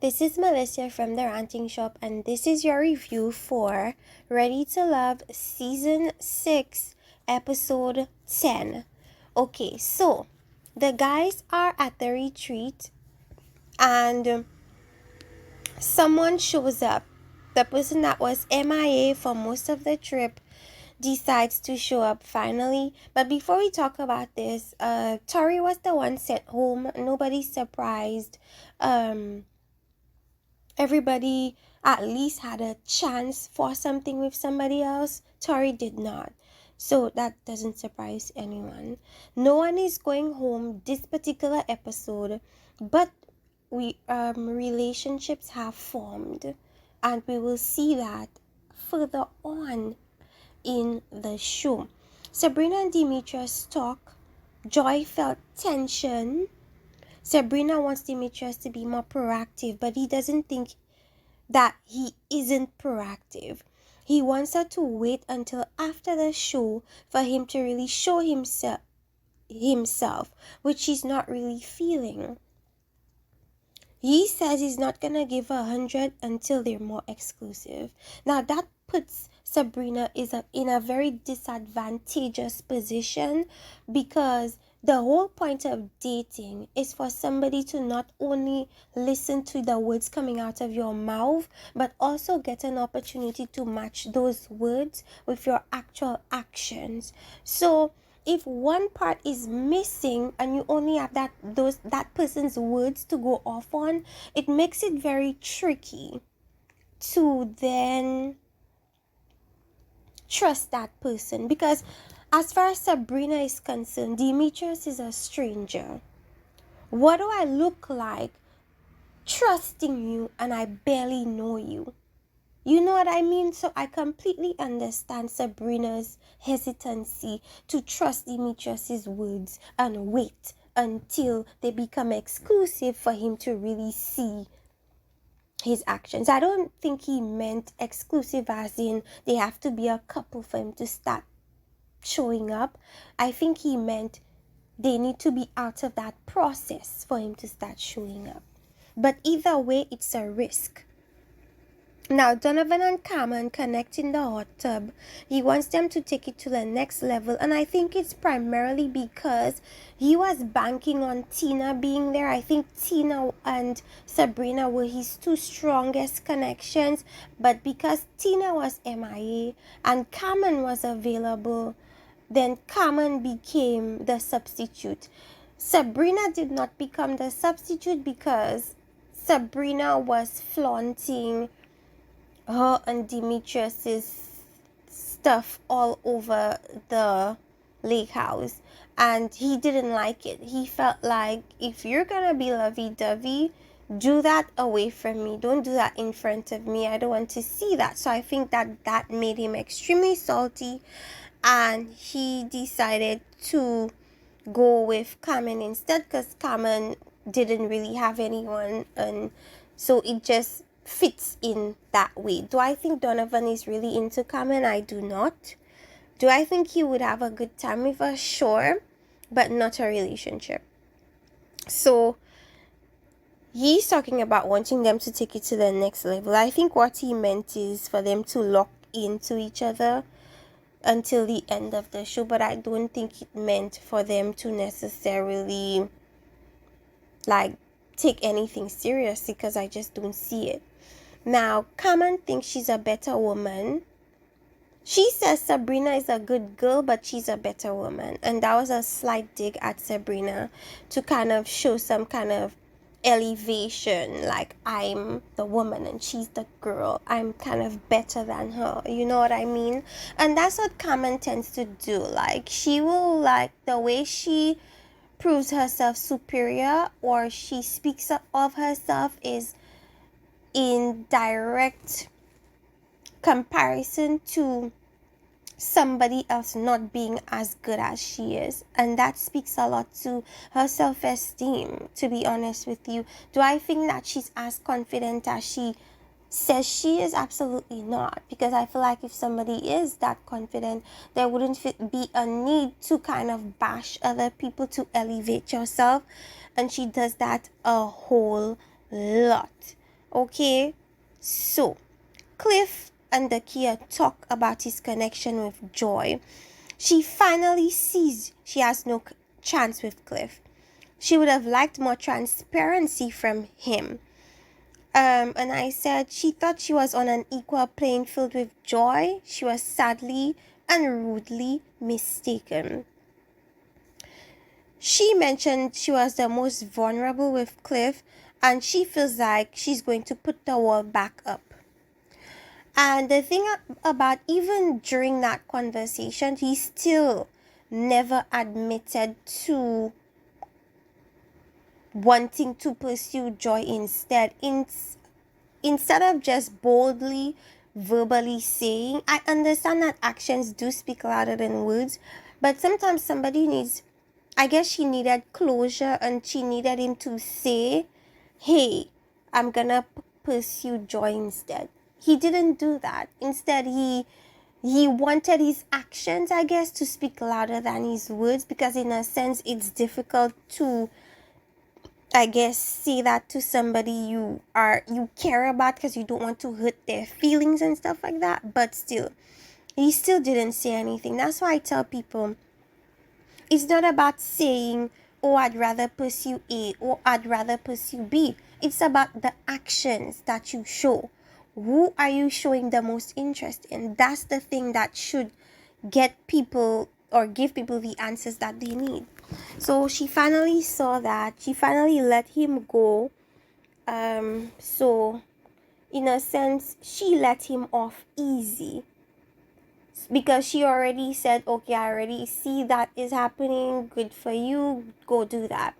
This is Melissa from the Ranting Shop, and this is your review for Ready to Love Season 6, Episode 10. Okay, so the guys are at the retreat, and someone shows up. The person that was MIA for most of the trip decides to show up finally. But before we talk about this, Tori was the one sent home. Nobody's surprised. Everybody at least had a chance for something with somebody else. Tori did not. So that doesn't surprise anyone. No one is going home this particular episode, but relationships have formed, and we will see that further on in the show. Sabrina and Demetrius talk. Joy felt tension. Sabrina wants Demetrius to be more proactive, but he doesn't think that he isn't proactive. He wants her to wait until after the show for him to really show himself, which she's not really feeling. He says he's not gonna give her 100 until they're more exclusive. Now that puts Sabrina in a very disadvantageous position, because the whole point of dating is for somebody to not only listen to the words coming out of your mouth, but also get an opportunity to match those words with your actual actions. So if one part is missing and you only have that person's words to go off on, it makes it very tricky to then trust that person. Because as far as Sabrina is concerned, Demetrius is a stranger. What do I look like trusting you and I barely know you? You know what I mean? So I completely understand Sabrina's hesitancy to trust Demetrius's words and wait until they become exclusive for him to really see his actions. I don't think he meant exclusive as in they have to be a couple for him to start showing up. I think he meant they need to be out of that process for him to start showing up. But either way, it's a risk. Now, Donovan and Carmen connect in the hot tub. He wants them to take it to the next level, and I think it's primarily because he was banking on Tina being there. I think Tina and Sabrina were his two strongest connections, but because Tina was MIA and Carmen was available, then Carmen became the substitute. Sabrina did not become the substitute because Sabrina was flaunting her and Demetrius's stuff all over the lake house, and he didn't like it. He felt like, if you're gonna be lovey-dovey, do that away from me. Don't do that in front of me. I don't want to see that. So I think that made him extremely salty, and he decided to go with Carmen instead, because Carmen didn't really have anyone, and so it just fits in that way. Do I think Donovan is really into Carmen? I do not. Do I think he would have a good time with her? Sure, but not a relationship. So he's talking about wanting them to take it to the next level. I think what he meant is for them to lock into each other until the end of the show, but I don't think it meant for them to necessarily take anything seriously, because I just don't see it. Now, Carmen thinks she's a better woman. She says Sabrina is a good girl, but she's a better woman. And that was a slight dig at Sabrina to kind of show some kind of elevation. Like, I'm the woman and she's the girl. I'm kind of better than her. You know what I mean? And that's what Carmen tends to do. Like, she will, the way she proves herself superior or she speaks up of herself is in direct comparison to somebody else not being as good as she is, and that speaks a lot to her self-esteem, to be honest with you. Do I think that she's as confident as she says she is? Absolutely not, because I feel like if somebody is that confident, there wouldn't be a need to kind of bash other people to elevate yourself, and she does that a whole lot. Okay, so Cliff and Dakiya talk about his connection with Joy. She finally sees she has no chance with Cliff. She would have liked more transparency from him. And I said she thought she was on an equal playing field with Joy. She was sadly and rudely mistaken. She mentioned she was the most vulnerable with Cliff, and she feels like she's going to put the wall back up. And the thing about even during that conversation, he still never admitted to wanting to pursue Joy instead. Instead of just boldly, verbally saying, I understand that actions do speak louder than words, but sometimes somebody needs, I guess she needed closure and she needed him to say, hey, I'm gonna pursue Joy instead. He didn't do that. Instead, he wanted his actions, I guess, to speak louder than his words, because in a sense it's difficult to, I guess, say that to somebody you care about because you don't want to hurt their feelings and stuff like that. But still, he still didn't say anything. That's why I tell people, it's not about saying, oh, I'd rather pursue A or I'd rather pursue B. It's about the actions that you show. Who are you showing the most interest in? That's the thing that should get people or give people the answers that they need. So she finally saw that. She finally let him go. So in a sense, she let him off easy, because she already said, okay, I already see that is happening, good for you, go do that,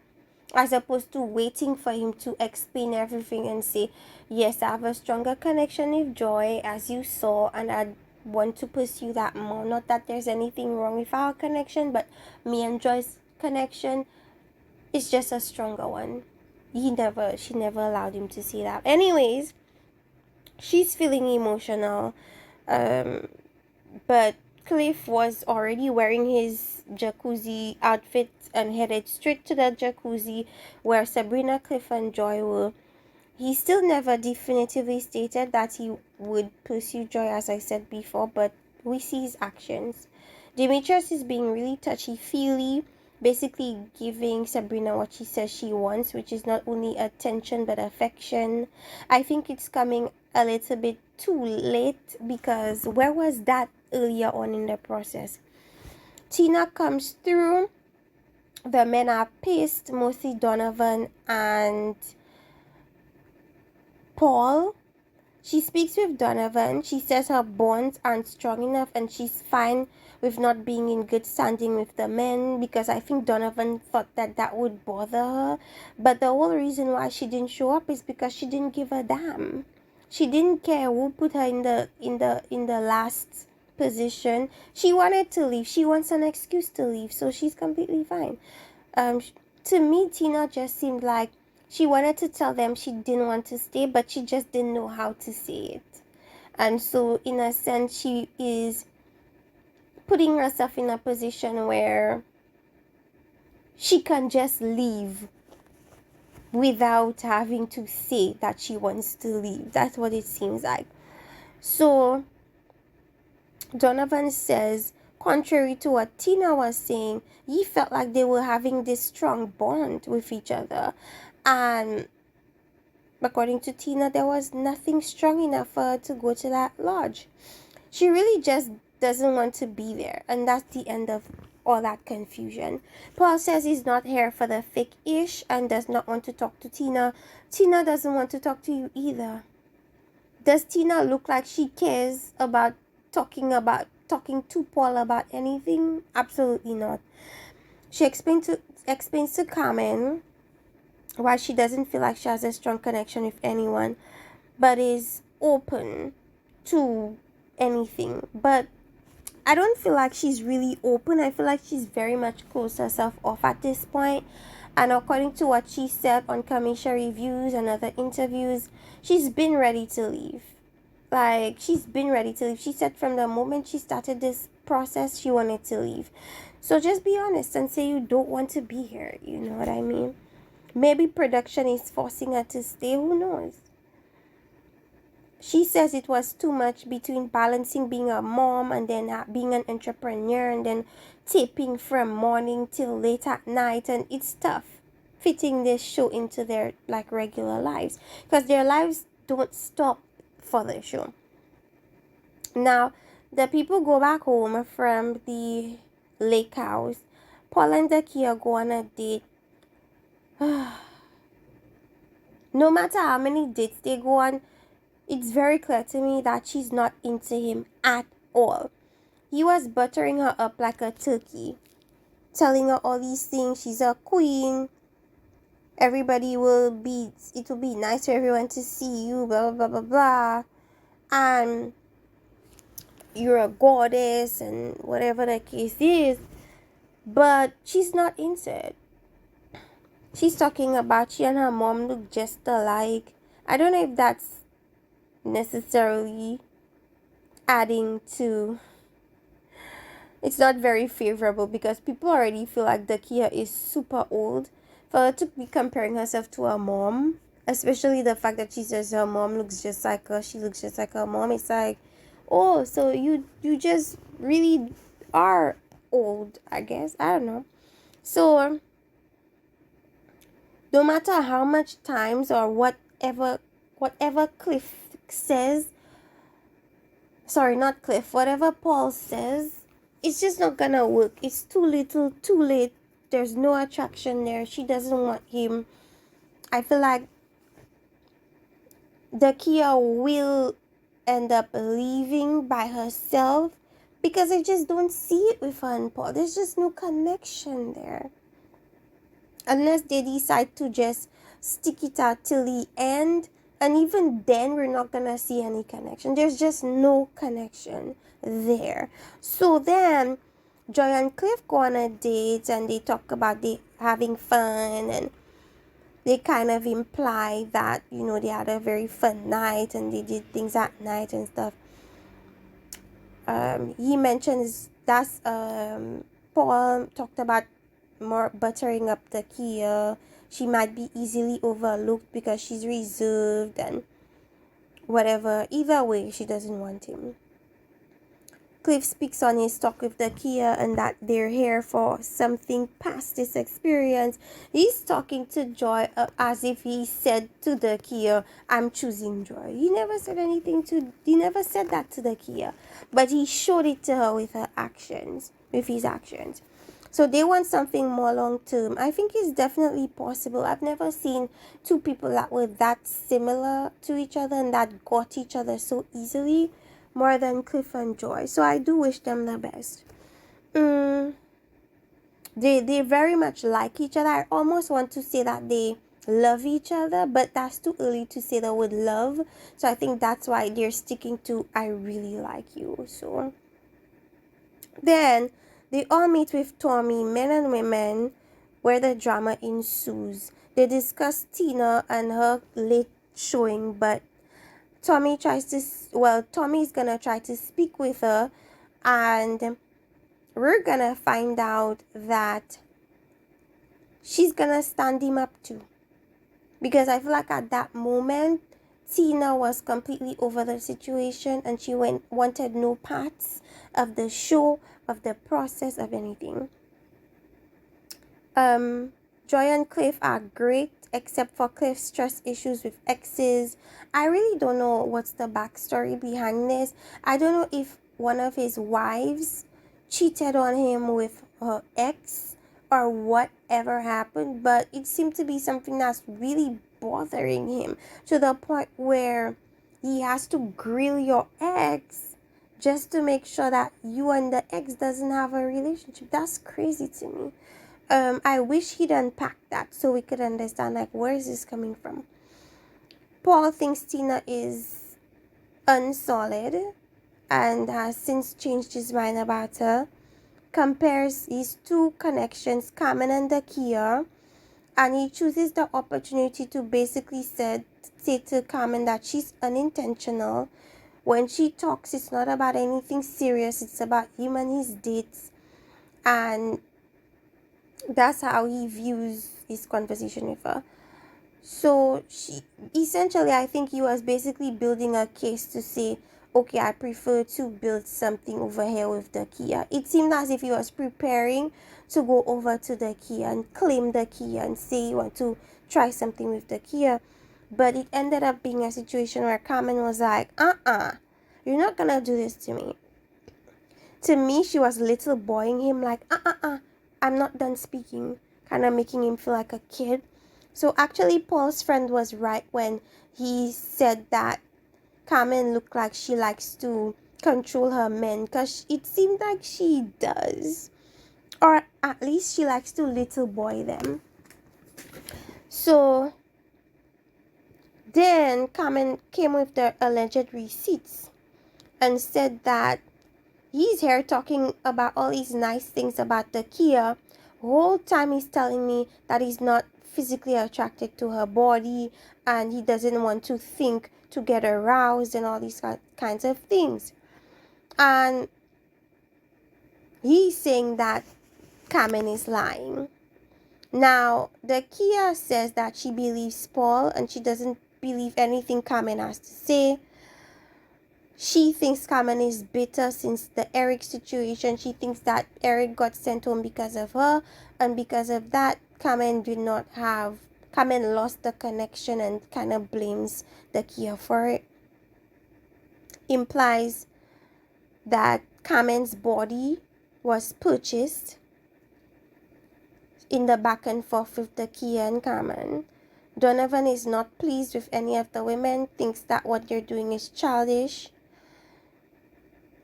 as opposed to waiting for him to explain everything and say, yes, I have a stronger connection with Joy, as you saw, and I want to pursue that more. Not that there's anything wrong with our connection, but me and Joy's connection is just a stronger one. She never allowed him to see that. Anyways, she's feeling emotional. But Cliff was already wearing his jacuzzi outfit and headed straight to the jacuzzi where Sabrina, Cliff, and Joy were. He still never definitively stated that he would pursue Joy, as I said before, but we see his actions. Demetrius is being really touchy-feely, basically giving Sabrina what she says she wants, which is not only attention but affection. I think it's coming a little bit too late, because where was that earlier on in the process? Tina comes through. The men are pissed, mostly Donovan and Paul. She speaks with Donovan. She says her bonds aren't strong enough and she's fine with not being in good standing with the men, because I think Donovan thought that would bother her. But the whole reason why she didn't show up is because she didn't give a damn. She didn't care who put her in the last position. She wanted to leave. She wants an excuse to leave, so she's completely fine. To me, Tina just seemed like she wanted to tell them she didn't want to stay, but she just didn't know how to say it. And so, in a sense, she is putting herself in a position where she can just leave without having to say that she wants to leave. That's what it seems like. So, Donovan says, contrary to what Tina was saying, he felt like they were having this strong bond with each other. And according to Tina, there was nothing strong enough for her to go to that lodge. She really just doesn't want to be there. And that's the end of all that confusion. Paul says he's not here for the fake-ish and does not want to talk to Tina. Tina doesn't want to talk to you either. Does Tina look like she cares about talking to Paul about anything? Absolutely not. She explains to Carmen why she doesn't feel like she has a strong connection with anyone, but is open to anything. But I don't feel like she's really open. I feel like she's very much closed herself off at this point. And according to what she said on Kamisha reviews and other interviews, she's been ready to leave. She's been ready to leave. She said from the moment she started this process, she wanted to leave. So just be honest and say you don't want to be here. You know what I mean? Maybe production is forcing her to stay. Who knows? She says it was too much between balancing being a mom and then being an entrepreneur and then taping from morning till late at night, and it's tough fitting this show into their like regular lives because their lives don't stop for the show. Now, the people go back home from the lake house. Paul and Dakiya go on a date. No matter how many dates they go on, it's very clear to me that she's not into him at all. He was buttering her up like a turkey, telling her all these things. She's a queen. It will be nice for everyone to see you, blah, blah, blah, blah, blah. And you're a goddess and whatever the case is. But she's not into it. She's talking about she and her mom look just alike. I don't know if that's necessarily adding to, it's not very favorable because people already feel like Dakiya is super old. For her to be comparing herself to her mom, especially the fact that she says her mom looks just like her, she looks just like her mom, it's like, oh, so you just really are old, I guess. I don't know. So no matter how much times or whatever Cliff says, sorry, not Cliff, whatever Paul says, it's just not gonna work. It's too little, too late. There's no attraction there. She doesn't want him. I feel like Dakiya will end up leaving by herself because I just don't see it with her and Paul. There's just no connection there. Unless they decide to just stick it out till the end. And even then, we're not going to see any connection. There's just no connection there. So then, Joy and Cliff go on a date and they talk about they having fun, and they kind of imply that, they had a very fun night and they did things at night and stuff. He mentions that's Paul talked about more buttering up Dakiya. She might be easily overlooked because she's reserved and whatever. Either way, she doesn't want him. Cliff speaks on his talk with Dakiya and that they're here for something past this experience. He's talking to Joy as if he said to Dakiya, I'm choosing Joy. He never said that to Dakiya, but he showed it to her with his actions. So they want something more long term. I think it's definitely possible. I've never seen two people that were that similar to each other and that got each other so easily, more than Cliff and Joy. So I do wish them the best. They very much like each other. I almost want to say that they love each other, but that's too early to say the word love. So I think that's why they're sticking to I really like you. So then they all meet with Tommy, men and women, where the drama ensues. They discuss Tina and her late showing, but Tommy's gonna try to speak with her, and we're gonna find out that she's gonna stand him up too. Because I feel like at that moment, Tina was completely over the situation and she wanted no parts of the show, of the process, of anything. Joy and Cliff are great, except for Cliff's trust issues with exes. I really don't know what's the backstory behind this. I don't know if one of his wives cheated on him with her ex or whatever happened, but it seemed to be something that's really bothering him to the point where he has to grill your ex just to make sure that you and the ex doesn't have a relationship. That's crazy to me. I wish he'd unpack that so we could understand, like, where is this coming from? Paul thinks Tina is unsolid and has since changed his mind about her. Compares his two connections, Carmen and Dakiya, and he chooses the opportunity to basically say to Carmen that she's unintentional. When she talks, it's not about anything serious. It's about him and his dates. And that's how he views his conversation with her. So she essentially, I think he was basically building a case to say, okay, I prefer to build something over here with Dakiya. It seemed as if he was preparing to go over to Dakiya and claim Dakiya and say he want to try something with Dakiya. But it ended up being a situation where Carmen was like, you're not gonna do this to me. To me, she was little boying him like, I'm not done speaking, kind of making him feel like a kid. So actually, Paul's friend was right when he said that Carmen looked like she likes to control her men, because it seemed like she does. Or at least she likes to little boy them. So then Carmen came with the alleged receipts and said that he's here talking about all these nice things about Dakiya. The whole time he's telling me that he's not physically attracted to her body and he doesn't want to think to get aroused and all these kinds of things. And he's saying that Carmen is lying. Now, Dakiya says that she believes Paul and she doesn't believe anything Carmen has to say. She thinks Carmen is bitter since the Eric situation. She thinks that Eric got sent home because of her, and because of that, Carmen lost the connection and kind of blames Dakiya for it. Implies that Carmen's body was purchased in the back and forth with Dakiya and Carmen. Donovan is not pleased with any of the women, thinks that what they're doing is childish.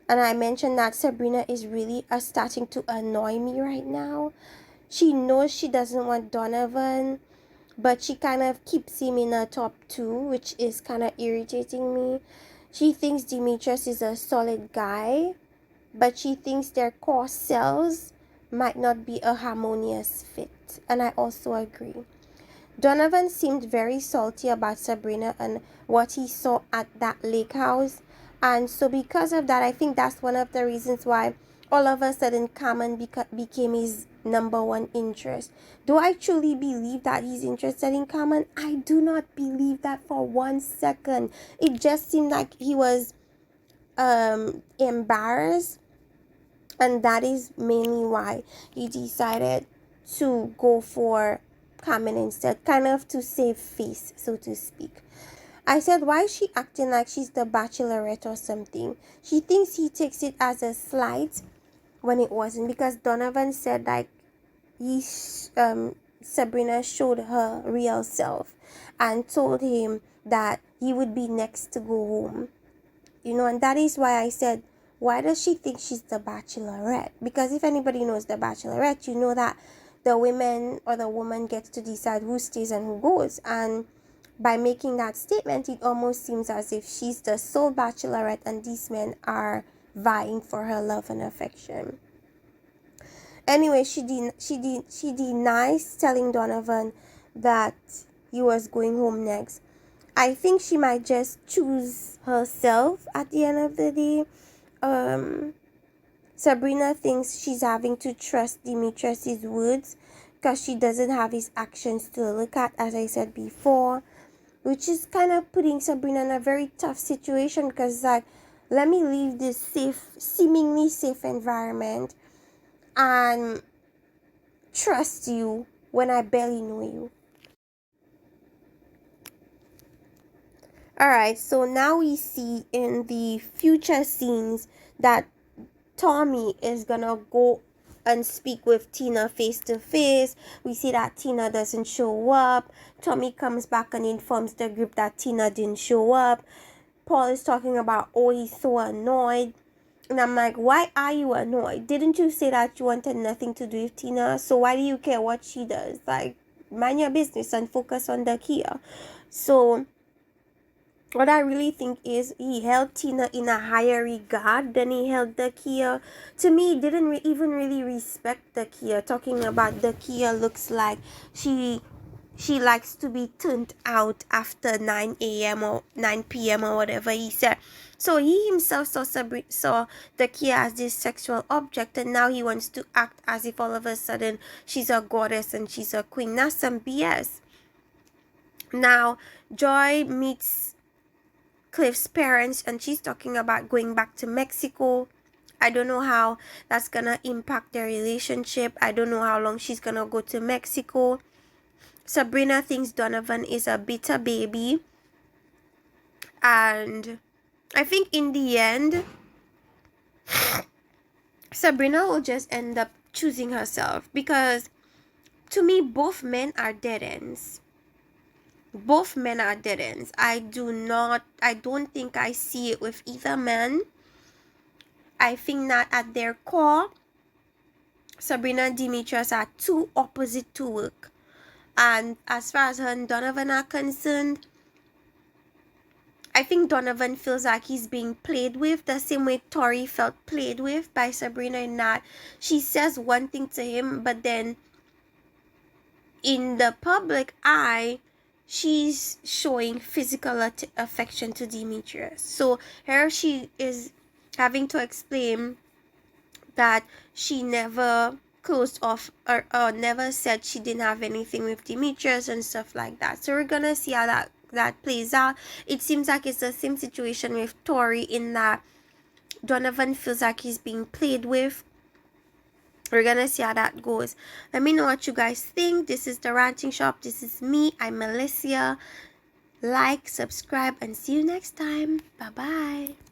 And I mentioned that Sabrina is really starting to annoy me right now. She knows she doesn't want Donovan, but she kind of keeps him in her top two, which is kind of irritating me. She thinks Demetrius is a solid guy, but she thinks their core selves might not be a harmonious fit. And I also agree. Donovan seemed very salty about Sabrina and what he saw at that lake house. And so because of that, I think that's one of the reasons why all of a sudden Carmen became his number one interest. Do I truly believe that he's interested in Carmen? I do not believe that for 1 second. It just seemed like he was embarrassed, and that is mainly why he decided to go for Carmen instead, kind of to save face, so to speak. I said, why is she acting like she's the bachelorette or something? She thinks he takes it as a slight when it wasn't, because Donovan said like Sabrina showed her real self and told him that he would be next to go home. And that is why I said, why does she think she's the bachelorette? Because if anybody knows the bachelorette, you know that the women or the woman gets to decide who stays and who goes. And by making that statement, it almost seems as if she's the sole bachelorette and these men are vying for her love and affection. Anyway, she denies telling Donovan that he was going home next. I think she might just choose herself at the end of the day. Sabrina thinks she's having to trust Demetrius' words because she doesn't have his actions to look at, as I said before, which is kind of putting Sabrina in a very tough situation, because it's like, let me leave this seemingly safe environment and trust you when I barely know you. Alright, so now we see in the future scenes that Tommy is gonna go and speak with Tina face to face. We see that Tina doesn't show up. Tommy comes back and informs the group that Tina didn't show up. Paul is talking about, oh, he's so annoyed. And I'm like, why are you annoyed? Didn't you say that you wanted nothing to do with Tina? So why do you care what she does? Like, mind your business and focus on Dakiya. So what I really think is he held Tina in a higher regard than he held Dakiya. To me, he didn't even really respect Dakiya. Talking about Dakiya looks like she likes to be turned out after 9 a.m. or 9 p.m. or whatever he said. So he himself saw Dakiya as this sexual object, and now he wants to act as if all of a sudden she's a goddess and she's a queen. That's some BS. Now, Joy meets Cliff's parents and she's talking about going back to Mexico. I don't know how that's gonna impact their relationship. I don't know how long she's gonna go to Mexico. Sabrina thinks Donovan is a bitter baby. And I think in the end, Sabrina will just end up choosing herself, because to me, both men are dead ends. Both men are dead ends. I don't think I see it with either man. I think that at their core, Sabrina and Demetrius are too opposite to work. And as far as her and Donovan are concerned, I think Donovan feels like he's being played with the same way Tori felt played with by Sabrina, in that she says one thing to him, but then in the public eye, she's showing physical affection to Demetrius. So here she is having to explain that she never closed off, or never said she didn't have anything with Demetrius and stuff like that. So we're gonna see how that plays out. It seems like it's the same situation with Tori, in that Donovan feels like he's being played with. We're gonna see how that goes. Let me know what you guys think. This is the Ranting Shop. This is me. I'm Melissa. Like, subscribe, and see you next time. Bye bye.